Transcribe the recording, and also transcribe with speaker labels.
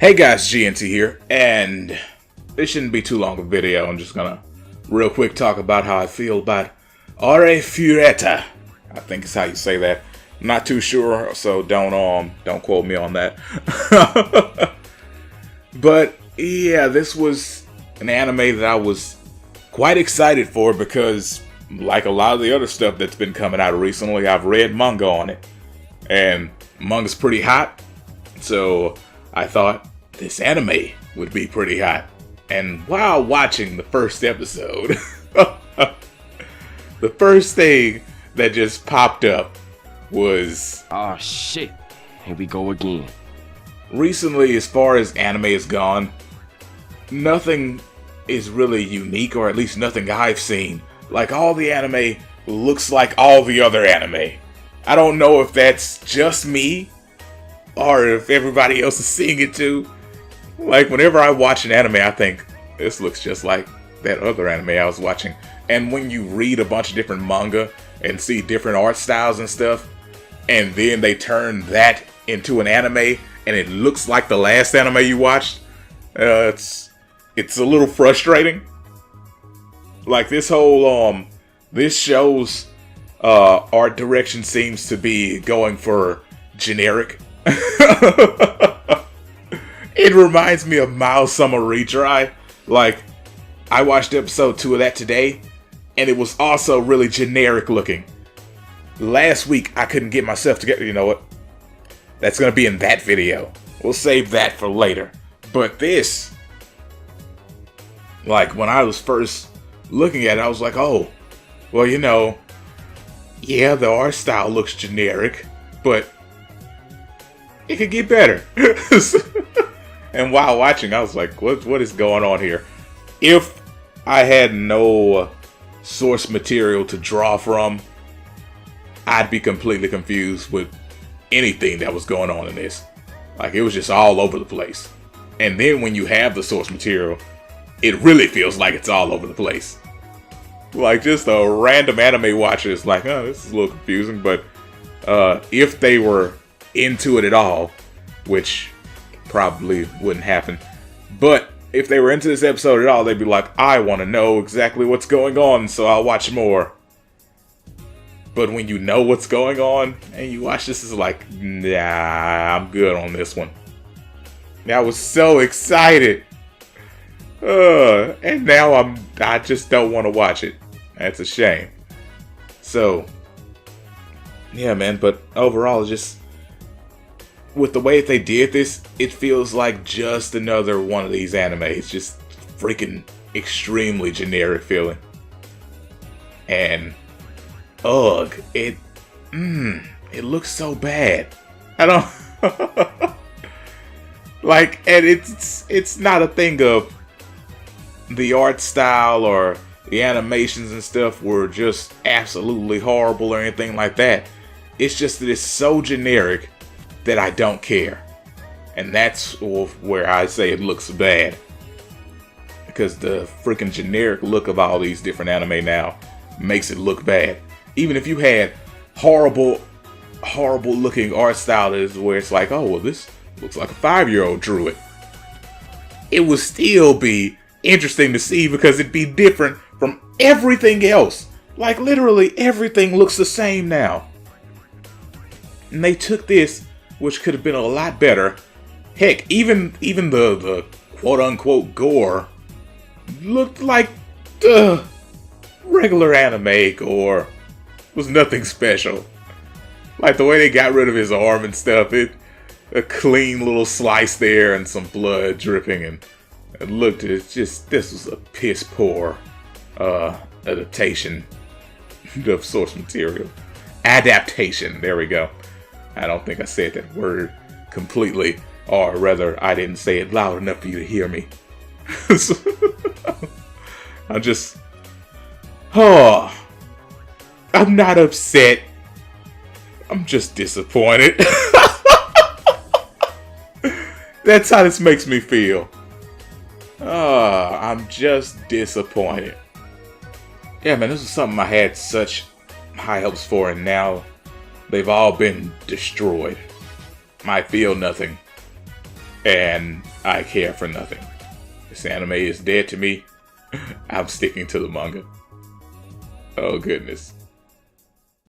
Speaker 1: Hey guys, GNT here, and this shouldn't be too long of a video. I'm just gonna real quick talk about how I feel about Arifureta. I think is how you say that. I'm not too sure, so don't quote me on that. But yeah, this was an anime that I was quite excited for because, like a lot of the other stuff that's been coming out recently, I've read manga on it, and manga's pretty hot, so I thought this anime would be pretty hot. And while watching the first episode, the first thing that just popped up was...
Speaker 2: Oh shit, here we go again.
Speaker 1: Recently, as far as anime is gone, nothing is really unique, or at least nothing I've seen. Like, all the anime looks like all the other anime. I don't know if that's just me, or if everybody else is seeing it too. Like, whenever I watch an anime, I think, this looks just like that other anime I was watching. And when you read a bunch of different manga and see different art styles and stuff, and then they turn that into an anime, and it looks like the last anime you watched, it's a little frustrating. Like, this whole, this show's art direction seems to be going for generic. It reminds me of Miles Summer Retry. Like, I watched episode 2 of that today, and it was also really generic looking. Last week, I couldn't get myself together. You know what? That's gonna be in that video. We'll save that for later. But this, like, when I was first looking at it, I was like, oh, well, you know, yeah, the art style looks generic, but it could get better. And while watching, I was like, what is going on here? If I had no source material to draw from, I'd be completely confused with anything that was going on in this. Like, it was just all over the place. And then when you have the source material, it really feels like it's all over the place. Like, just a random anime watcher is like, oh, this is a little confusing. But if they were into it at all, which probably wouldn't happen, but if they were into this episode at all, they'd be like, I want to know exactly what's going on, so I'll watch more. But when you know what's going on and you watch this, it's like, nah, I'm good on this one. I was so excited, and now I just don't want to watch it. That's a shame. So yeah, man, but overall, just with the way that they did this, it feels like just another one of these animes. Just freaking extremely generic feeling. And ugh, it looks so bad. I don't like, and it's not a thing of the art style or the animations and stuff were just absolutely horrible or anything like that. It's just that it's so generic that I don't care. And that's where I say it looks bad. Because the freaking generic look of all these different anime now makes it look bad. Even if you had horrible looking art style where it's like, oh, well, this looks like a 5-year-old drew it, it would still be interesting to see because it'd be different from everything else. Like, literally everything looks the same now. And they took this, which could have been a lot better. Heck, even the quote-unquote gore looked like regular anime gore. It was nothing special. Like, the way they got rid of his arm and stuff, a clean little slice there and some blood dripping, and it looked, this was a piss poor adaptation of source material. Adaptation, there we go. I don't think I said that word completely, or rather, I didn't say it loud enough for you to hear me. I'm just... Oh, I'm not upset. I'm just disappointed. That's how this makes me feel. I'm just disappointed. Yeah, man, this is something I had such high hopes for, and now they've all been destroyed. I feel nothing. and I care for nothing. This anime is dead to me. I'm sticking to the manga. Oh goodness.